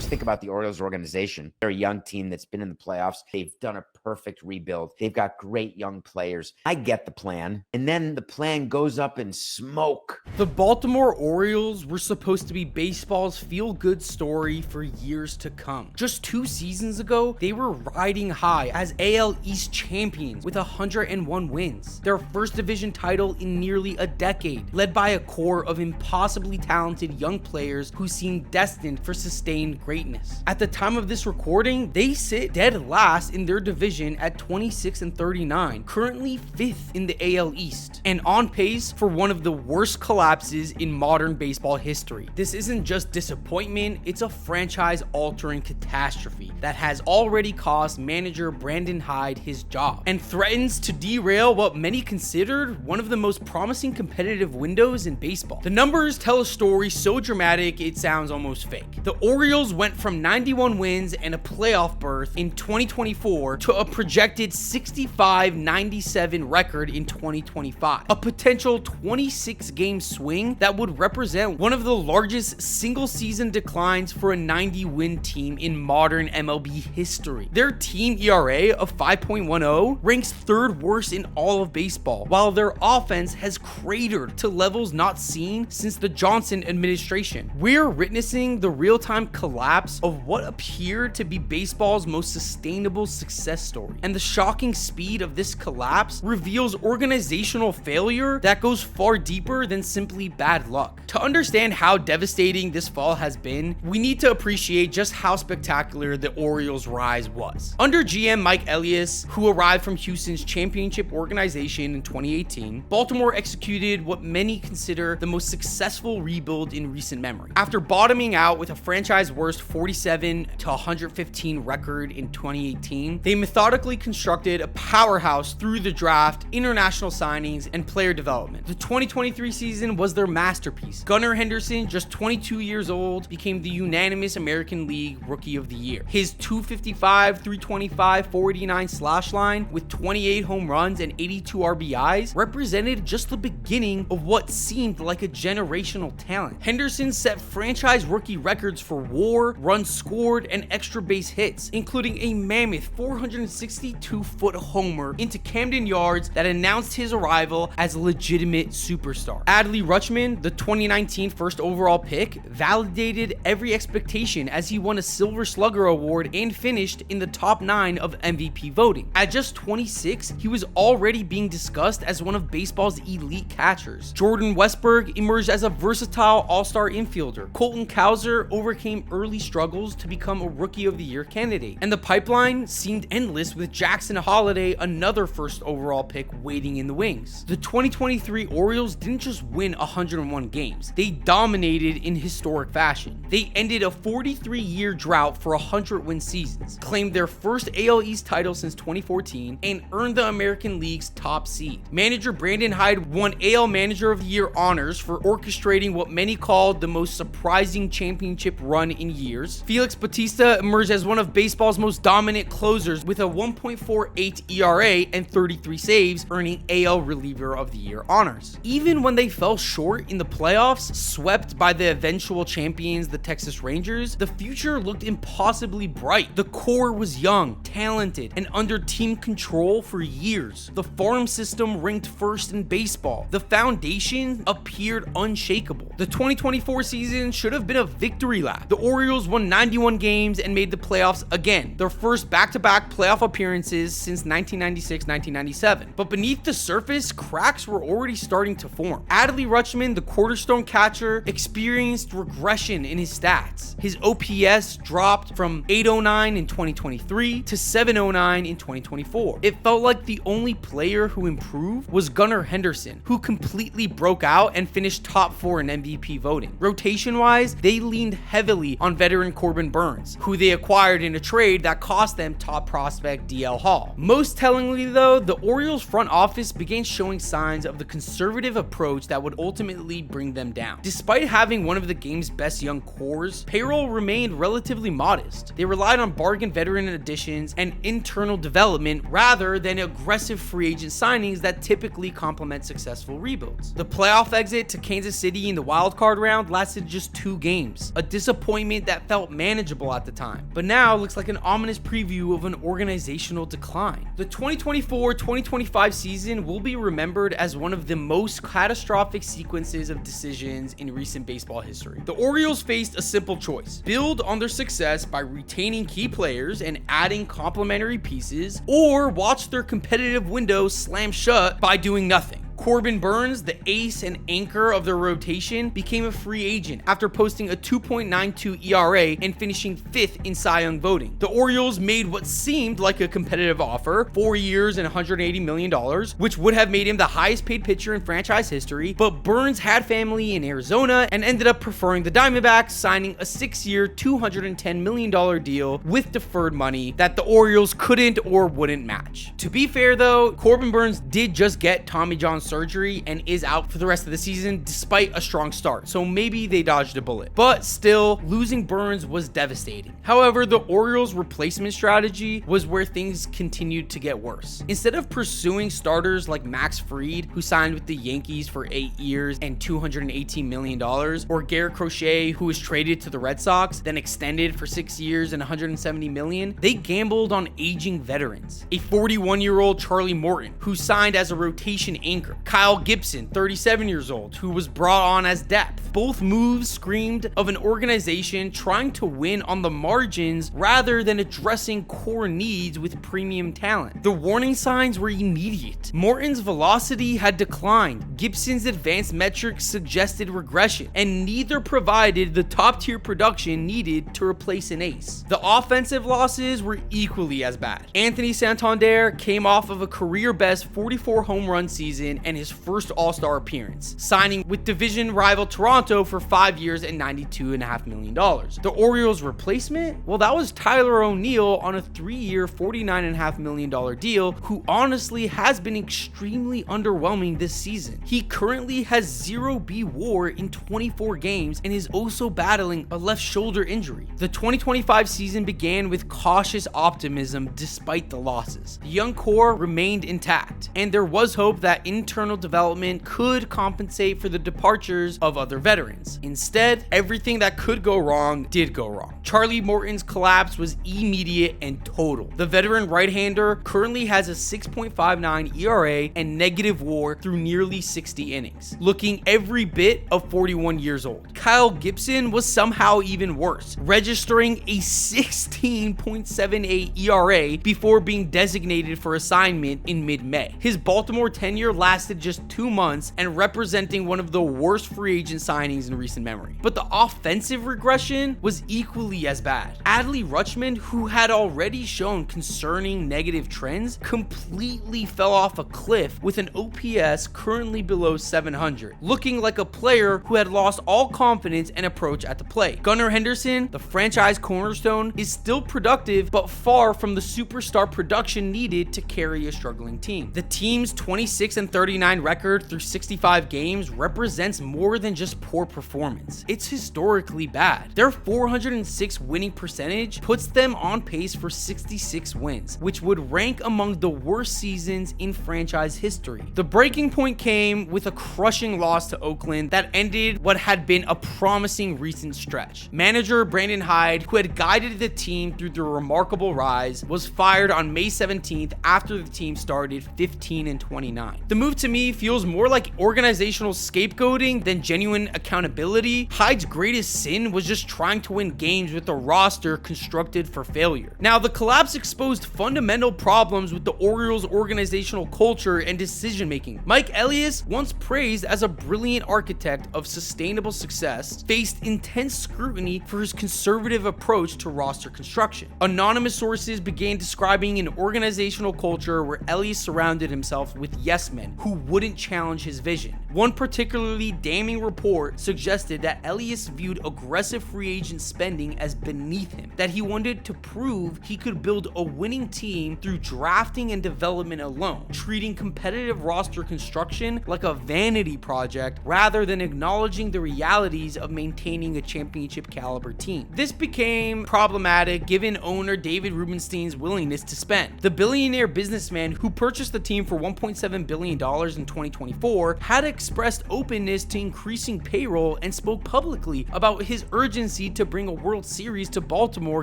just think about the Orioles organization. They're a young team that's been in the playoffs. They've done a perfect rebuild. They've got great young players. I get the plan. And then the plan goes up in smoke. The Baltimore Orioles were supposed to be baseball's feel-good story for years to come. Just 2 seasons ago, they were riding high as AL East champions with 101 wins. Their first division title in nearly a decade, led by a core of impossibly talented young players who seem destined for sustained greatness. At the time of this recording, they sit dead last in their division at 26-39, currently 5th in the AL East, and on pace for one of the worst collapses in modern baseball history. This isn't just disappointment, it's a franchise-altering catastrophe that has already cost manager Brandon Hyde his job, and threatens to derail what many considered one of the most promising competitive windows in baseball. The numbers tell a story so dramatic it sounds almost fake. The Orioles went from 91 wins and a playoff berth in 2024 to a projected 65-97 record in 2025, a potential 26-game swing that would represent one of the largest single-season declines for a 90-win team in modern MLB history. Their team ERA of 5.10 ranks 3rd worst in all of baseball, while their offense has cratered to levels not seen since the Johnson administration. We're witnessing the real-time collapse of what appeared to be baseball's most sustainable success story, and the shocking speed of this collapse reveals organizational failure that goes far deeper than simply bad luck. To understand how devastating this fall has been, we need to appreciate just how spectacular the Orioles' rise was. Under GM Mike Elias, who arrived from Houston's championship organization in 2018, Baltimore executed what many consider the most successful rebuild in recent memory. After bottoming out with a franchise worst 47-115 record in 2018, they methodically constructed a powerhouse through the draft, international signings, and player development. The 2023 season was their masterpiece. Gunnar Henderson, just 22 years old, became the unanimous American League Rookie of the Year. His .255, .325, .489 slash line with 28 home runs and 82 RBIs represented just the beginning of what seemed like a generational talent. Henderson set franchise rookie records for WAR, runs scored, and extra base hits, including a mammoth 462-foot homer into Camden Yards that announced his arrival as a legitimate superstar. Adley Rutschman, the 2019 first overall pick, validated every expectation as he won a Silver Slugger award and finished in the top 9 of MVP voting. At just 26, he was already being discussed as one of baseball's elite catchers. Jordan Westburg emerged as a versatile all-star infielder. Colton Cowser overcame early struggles to become a Rookie of the Year candidate, and the pipeline seemed endless with Jackson Holliday, another first overall pick, waiting in the wings. The 2023 Orioles didn't just win 101 games, they dominated in historic fashion. They ended a 43-year drought for 100-win seasons, claimed their first AL East title since 2014, and earned the American League's top seed. Manager Brandon Hyde won AL Manager of the Year honors for orchestrating what many called the most surprising championship run in years. Felix Bautista emerged as one of baseball's most dominant closers with a 1.48 ERA and 33 saves, earning AL Reliever of the Year honors. Even when they fell short in the playoffs, swept by the eventual champions, the Texas Rangers, the future looked impossibly bright. The core was young, talented, and under team control for years. The farm system ranked first in baseball. The foundation appeared unshakable. The 2024 season should have been a victory lap. The Orioles won 91 games and made the playoffs again, their first back-to-back playoff appearances since 1996-1997. But beneath the surface, cracks were already starting to form. Adley Rutschman, the cornerstone catcher, experienced regression in his stats. His OPS dropped from 809 in 2023 to 709 in 2024. It felt like the only player who improved was Gunnar Henderson, who completely broke out and finished top 4 in MVP voting. Rotation-wise, they leaned heavily on veteran Corbin Burns, who they acquired in a trade that cost them top prospect DL Hall. Most tellingly though, the Orioles front office began showing signs of the conservative approach that would ultimately bring them down. Despite having one of the game's best young cores, payroll remained relatively modest. They relied on bargain veteran additions and internal development rather than aggressive free agent signings that typically complement successful rebuilds. The playoff exit to Kansas City in the wildcard round lasted just 2 games, a disappointment that that felt manageable at the time, but now looks like an ominous preview of an organizational decline. The 2024-2025 season will be remembered as one of the most catastrophic sequences of decisions in recent baseball history. The Orioles faced a simple choice: build on their success by retaining key players and adding complementary pieces, or watch their competitive window slam shut by doing nothing. Corbin Burnes, the ace and anchor of their rotation, became a free agent after posting a 2.92 ERA and finishing 5th in Cy Young voting. The Orioles made what seemed like a competitive offer, 4 years and $180 million, which would have made him the highest paid pitcher in franchise history, but Burnes had family in Arizona and ended up preferring the Diamondbacks, signing a 6-year, $210 million deal with deferred money that the Orioles couldn't or wouldn't match. To be fair though, Corbin Burnes did just get Tommy John surgery and is out for the rest of the season despite a strong start, so maybe they dodged a bullet. But still, losing Burnes was devastating. However, the Orioles' replacement strategy was where things continued to get worse. Instead of pursuing starters like Max Fried, who signed with the Yankees for 8 years and $218 million, or Garrett Crochet, who was traded to the Red Sox, then extended for 6 years and $170 million, they gambled on aging veterans. A 41-year-old Charlie Morton, who signed as a rotation anchor, Kyle Gibson, 37 years old, who was brought on as depth. Both moves screamed of an organization trying to win on the margins rather than addressing core needs with premium talent. The warning signs were immediate. Morton's velocity had declined, Gibson's advanced metrics suggested regression, and neither provided the top-tier production needed to replace an ace. The offensive losses were equally as bad. Anthony Santander came off of a career-best 44 home run season and his first All-Star appearance, signing with division rival Toronto for 5 years and $92.5 million. The Orioles' replacement? Well, that was Tyler O'Neill on a 3-year, $49.5 million deal, who honestly has been extremely underwhelming this season. He currently has 0 B WAR in 24 games and is also battling a left shoulder injury. The 2025 season began with cautious optimism despite the losses. The young core remained intact, and there was hope that internal development could compensate for the departures of other veterans. Instead, everything that could go wrong did go wrong. Charlie Morton's collapse was immediate and total. The veteran right-hander currently has a 6.59 ERA and negative WAR through nearly 60 innings, looking every bit of 41 years old. Kyle Gibson was somehow even worse, registering a 16.78 ERA before being designated for assignment in mid-May. His Baltimore tenure lasted just 2 months and representing one of the worst free agent signings in recent memory. But the offensive regression was equally as bad. Adley Rutschman, who had already shown concerning negative trends, completely fell off a cliff with an OPS currently below 700, looking like a player who had lost all confidence and approach at the plate. Gunnar Henderson, the franchise cornerstone, is still productive but far from the superstar production needed to carry a struggling team. The team's 26-39 record through 65 games represents more than just poor performance. It's historically bad. Their 406 winning percentage puts them on pace for 66 wins, which would rank among the worst seasons in franchise history. The breaking point came with a crushing loss to Oakland that ended what had been a promising recent stretch. Manager Brandon Hyde, who had guided the team through their remarkable rise, was fired on May 17th after the team started 15-29. The move to me feels more like organizational scapegoating than genuine accountability. Hyde's greatest sin was just trying to win games with a roster constructed for failure. Now, the collapse exposed fundamental problems with the Orioles' organizational culture and decision making. Mike Elias, once praised as a brilliant architect of sustainable success, faced intense scrutiny for his conservative approach to roster construction. Anonymous sources began describing an organizational culture where Elias surrounded himself with yes men who wouldn't challenge his vision. One particularly damning report suggested that Elias viewed aggressive free agent spending as beneath him, that he wanted to prove he could build a winning team through drafting and development alone, treating competitive roster construction like a vanity project rather than acknowledging the realities of maintaining a championship caliber team. This became problematic given owner David Rubenstein's willingness to spend. The billionaire businessman who purchased the team for $1.7 billion in 2024 had expressed openness to increasing payroll and spoke publicly about his urgency to bring a World Series to Baltimore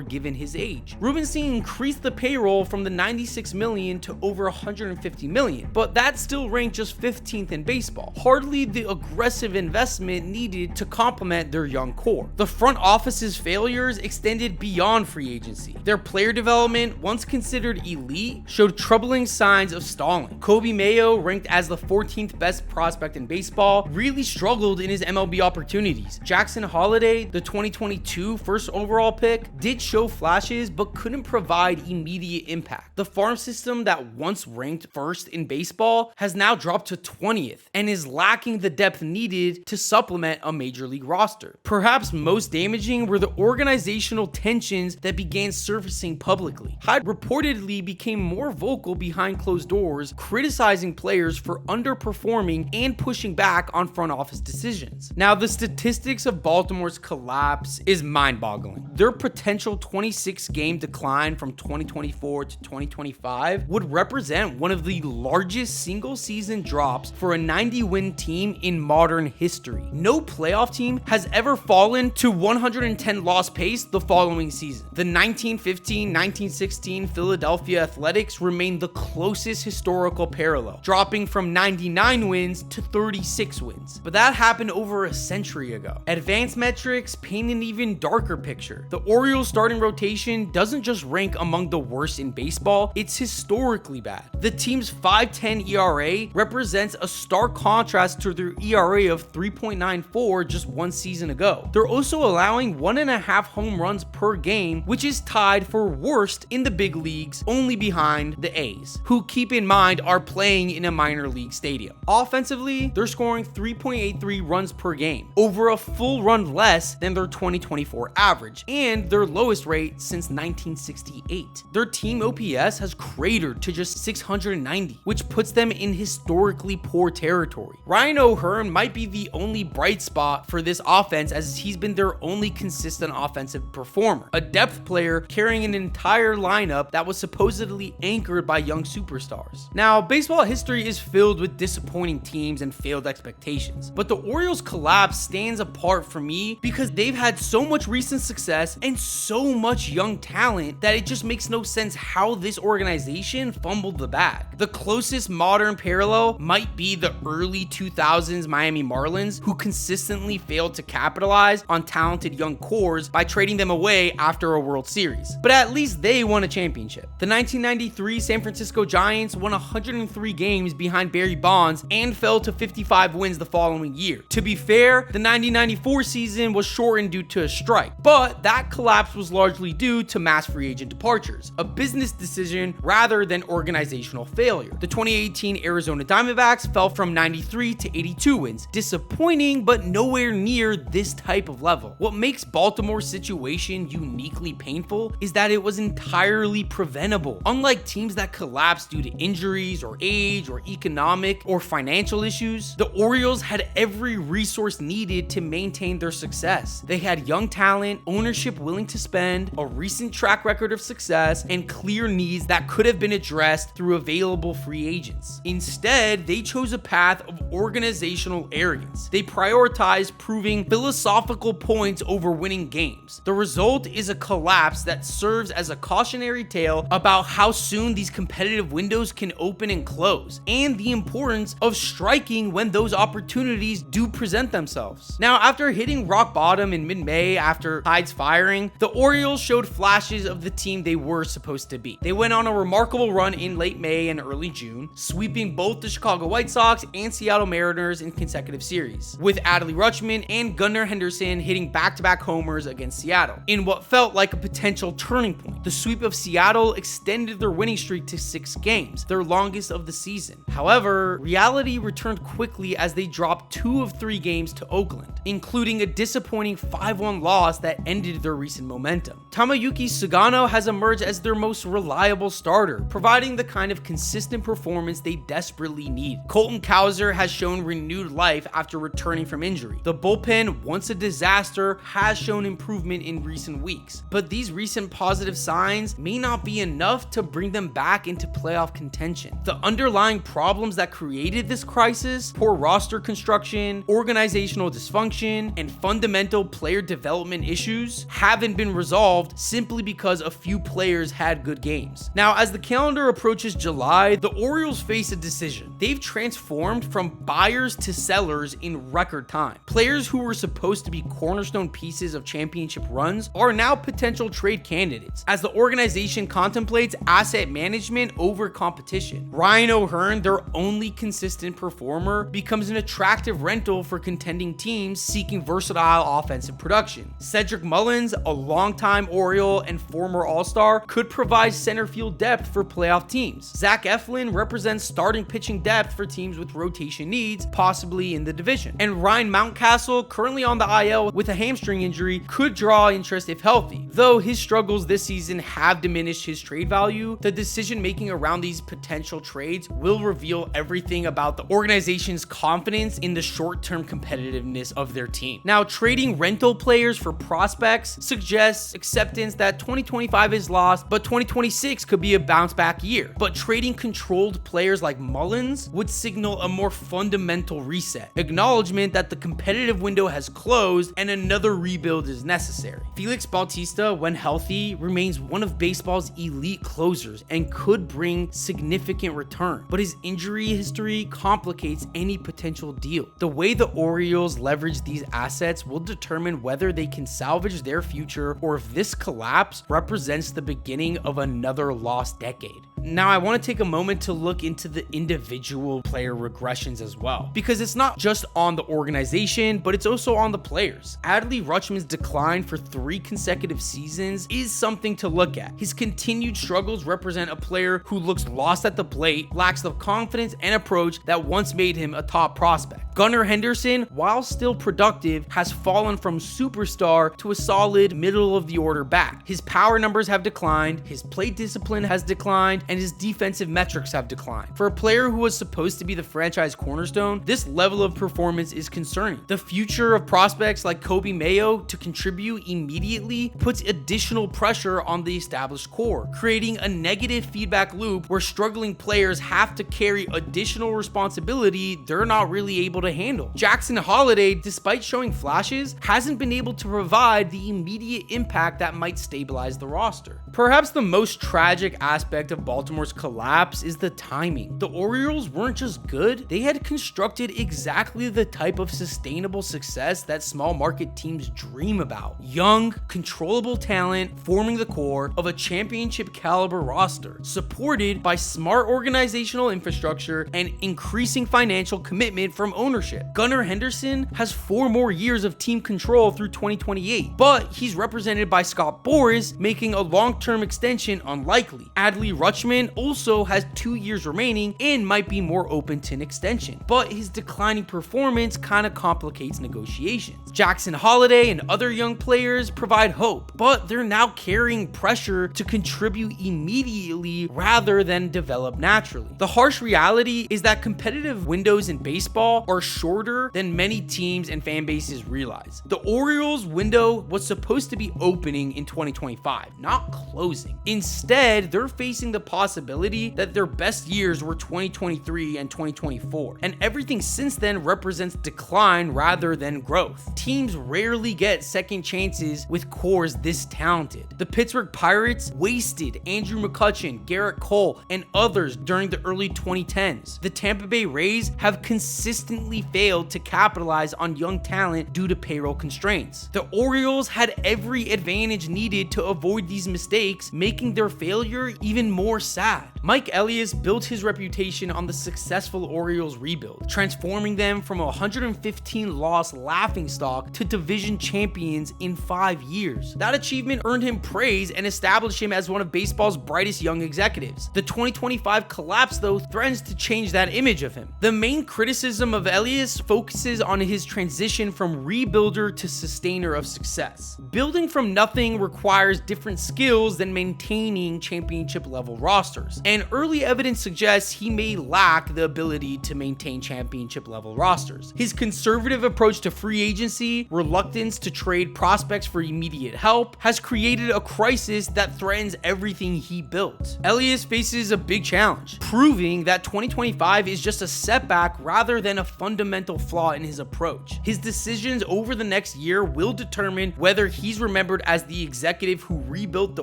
given his age. Rubenstein increased the payroll from the $96 million to over $150 million, but that still ranked just 15th in baseball, hardly the aggressive investment needed to complement their young core. The front office's failures extended beyond free agency. Their player development, once considered elite, showed troubling signs of stalling. Kobe Mayo, ranked as the 14th best prospect in baseball, really struggled in his MLB opportunities. Jackson Holliday, the 2022 first overall pick, did show flashes but couldn't provide immediate impact. The farm system that once ranked first in baseball has now dropped to 20th and is lacking the depth needed to supplement a major league roster. Perhaps most damaging were the organizational tensions that began surfacing publicly. Hyde reportedly became more vocal behind closed doors, criticizing players for underperforming and pushing back on front office decisions. Now, the statistics of Baltimore's collapse is mind-boggling. Their potential 26-game decline from 2024 to 2025 would represent one of the largest single-season drops for a 90-win team in modern history. No playoff team has ever fallen to 110 loss pace the following season. The 1915-1916 Philadelphia Athletics remain the closest historical parallel, dropping from 99 wins to 36 wins. But that happened over a century ago. Advanced metrics paint an even darker picture. The Orioles starting rotation doesn't just rank among the worst in baseball, it's historically bad. The team's 5.10 ERA represents a stark contrast to their ERA of 3.94 just one season ago. They're also allowing 1.5 home runs per game, which is tied for worst in the big leagues, only behind the A's, who, keep in mind, are playing in a minor league stadium. Offensively, they're scoring 3.83 runs per game, over a full run less than their 2024 average, and their lowest rate since 1968. Their team OPS has cratered to just 690, which puts them in historically poor territory. Ryan O'Hearn might be the only bright spot for this offense, as he's been their only consistent offensive performer, a depth player carrying an entire lineup that was supposedly anchored by young superstars. Now, baseball history is filled with disappointing teams and failed expectations, but the Orioles' collapse stands apart for me because they've had so much recent success and so much young talent that it just makes no sense how this organization fumbled the bag. The closest modern parallel might be the early 2000s Miami Marlins, who consistently failed to capitalize on talented young cores by trading them away after a World Series. But at least they won a championship. The 1993 San Francisco Giants won 103 games behind Barry Bonds and fell to 55 wins the following year. To be fair, the 1994 season was shortened due to a strike, but that collapse was largely due to mass free agent departures, a business decision rather than organizational failure. The 2018 Arizona Diamondbacks fell from 93 to 82 wins. Disappointing, but nowhere near this type of level. What makes Baltimore's situation uniquely painful is that it was entirely preventable. Unlike teams that collapsed due to injuries or age or economic or financial issues, the Orioles had every resource needed to maintain their success. They had young talent, ownership willing to spend, a recent track record of success, and clear needs that could have been addressed through available free agents. Instead, they chose a path of organizational arrogance. They prioritized proving philosophical points over winning games. The result is a collapse that serves as a cautionary tale about how soon these competitive windows can open and close, and the importance of striking when those opportunities do present themselves. Now, after hitting rock bottom in mid-May after Hyde's firing, the Orioles showed flashes of the team they were supposed to be. They went on a remarkable run in late May and early June, sweeping both the Chicago White Sox and Seattle Mariners in consecutive series, with Adley Rutschman and Gunnar Henderson hitting back-to-back homers against Seattle in what felt like a potential turning point. The sweep of Seattle extended their winning streak to 6 games, their longest of the season. However, reality returned quickly as they dropped 2 of 3 games to Oakland, including a disappointing 5-1 loss that ended their recent momentum. Tamayuki Sugano has emerged as their most reliable starter, providing the kind of consistent performance they desperately need. Colton Cowser has shown renewed life after returning from injury. The bullpen, once a disaster, has shown improvement in recent weeks, but these recent positive signs may not be enough to bring them back into playoff contention. The underlying problems that created this crisis poor roster construction, organizational dysfunction, and fundamental player development issues haven't been resolved simply because a few players had good games. Now, as the calendar approaches July, the Orioles face a decision. They've transformed from buyers to sellers in record time. Players who were supposed to be cornerstone pieces of championship runs are now potential trade candidates as the organization contemplates asset management over competition. Ryan O'Hearn, their only consistent performer, becomes an attractive rental for contending teams seeking versatile offensive production. Cedric Mullins, a longtime Oriole and former All-Star, could provide center field depth for playoff teams. Zach Eflin represents starting pitching depth for teams with rotation needs, possibly in the division. And Ryan Mountcastle, currently on the IL with a hamstring injury, could draw interest if healthy. Though his struggles this season have diminished his trade value, the decision making around these potential trades will reveal everything about the organization's confidence in the short-term competitiveness of their team. Now, trading rental players for prospects suggests acceptance that 2025 is lost, but 2026 could be a bounce-back year. But trading controlled players like Mullins would signal a more fundamental reset, acknowledgement that the competitive window has closed and another rebuild is necessary. Felix Bautista, when healthy, remains one of baseball's elite closers and could bring significant return, but his injury history complicates any potential deal. The way the Orioles leverage these assets will determine whether they can salvage their future or if this collapse represents the beginning of another lost decade. Now, I want to take a moment to look into the individual player regressions as well, because it's not just on the organization, but it's also on the players. Adley Rutschman's decline for 3 consecutive seasons is something to look at. His continued struggles represent a player who looks lost at the plate, lacks the confidence and approach that once made him a top prospect. Gunnar Henderson, while still productive, has fallen from superstar to a solid middle-of-the-order bat. His power numbers have declined, his plate discipline has declined, and his defensive metrics have declined. For a player who was supposed to be the franchise cornerstone, this level of performance is concerning. The future of prospects like Kobe Mayo to contribute immediately puts additional pressure on the established core, creating a negative feedback loop where struggling players have to carry additional responsibility they're not really able to handle. Jackson Holliday, despite showing flashes, hasn't been able to provide the immediate impact that might stabilize the roster. Perhaps the most tragic aspect of Baltimore's collapse is the timing. The Orioles weren't just good, they had constructed exactly the type of sustainable success that small market teams dream about. Young, controllable talent forming the core of a championship caliber roster, supported by smart organizational infrastructure and increasing financial commitment from ownership. Gunnar Henderson has 4 more years of team control through 2028, but he's represented by Scott Boras, making a long-term extension unlikely. Adley Rutschman also has 2 years remaining and might be more open to an extension, but his declining performance kind of complicates negotiations. Jackson Holliday and other young players provide hope, but they're now carrying pressure to contribute immediately rather than develop naturally. The harsh reality is that competitive windows in baseball are shorter than many teams and fan bases realize. The Orioles window was supposed to be opening in 2025, not closing. Instead, they're facing the possibility that their best years were 2023 and 2024, and everything since then represents decline rather than growth. Teams rarely get second chances with cores this talented. The Pittsburgh Pirates wasted Andrew McCutchen, Garrett Cole, and others during the early 2010s. The Tampa Bay Rays have consistently failed to capitalize on young talent due to payroll constraints. The Orioles had every advantage needed to avoid these mistakes, making their failure even more sad. Mike Elias built his reputation on the successful Orioles rebuild, transforming them from a 115-loss laughingstock to division champions in 5 years. That achievement earned him praise and established him as one of baseball's brightest young executives. The 2025 collapse, though, threatens to change that image of him. The main criticism of Elias focuses on his transition from rebuilder to sustainer of success. Building from nothing requires different skills than maintaining championship level rosters, and early evidence suggests he may lack the ability to maintain championship level rosters. His conservative approach to free agency, reluctance to trade prospects for immediate help, has created a crisis that threatens everything he built. Elias faces a big challenge, proving that 2025 is just a setback quarterback rather than a fundamental flaw in his approach. His decisions over the next year will determine whether he's remembered as the executive who rebuilt the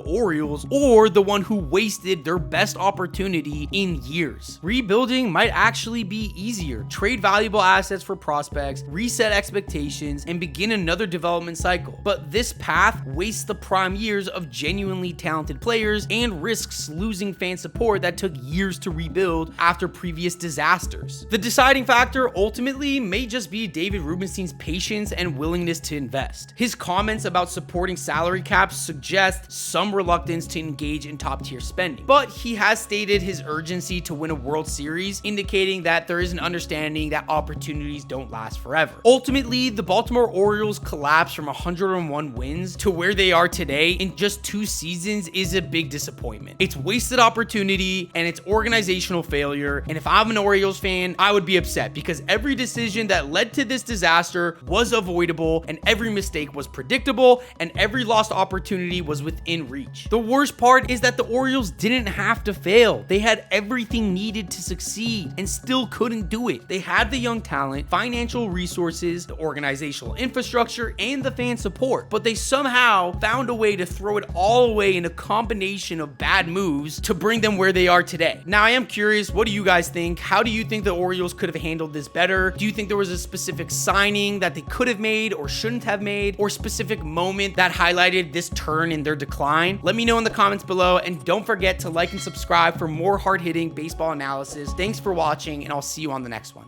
Orioles or the one who wasted their best opportunity in years. Rebuilding might actually be easier. Trade valuable assets for prospects, reset expectations, and begin another development cycle. But this path wastes the prime years of genuinely talented players and risks losing fan support that took years to rebuild after previous disasters. The deciding factor ultimately may just be David Rubenstein's patience and willingness to invest. His comments about supporting salary caps suggest some reluctance to engage in top-tier spending, but he has stated his urgency to win a World Series, indicating that there is an understanding that opportunities don't last forever. Ultimately, the Baltimore Orioles collapse from 101 wins to where they are today in just 2 seasons is a big disappointment. It's wasted opportunity and it's organizational failure, and if I'm an Orioles fan, I would be upset because every decision that led to this disaster was avoidable and every mistake was predictable and every lost opportunity was within reach. The worst part is that the Orioles didn't have to fail. They had everything needed to succeed and still couldn't do it. They had the young talent, financial resources, the organizational infrastructure, and the fan support, but they somehow found a way to throw it all away in a combination of bad moves to bring them where they are today. Now, I am curious, what do you guys think? How do you think the Orioles could have handled this better? Do you think there was a specific signing that they could have made or shouldn't have made, or specific moment that highlighted this turn in their decline? Let me know in the comments below, and don't forget to like and subscribe for more hard-hitting baseball analysis. Thanks for watching, and I'll see you on the next one.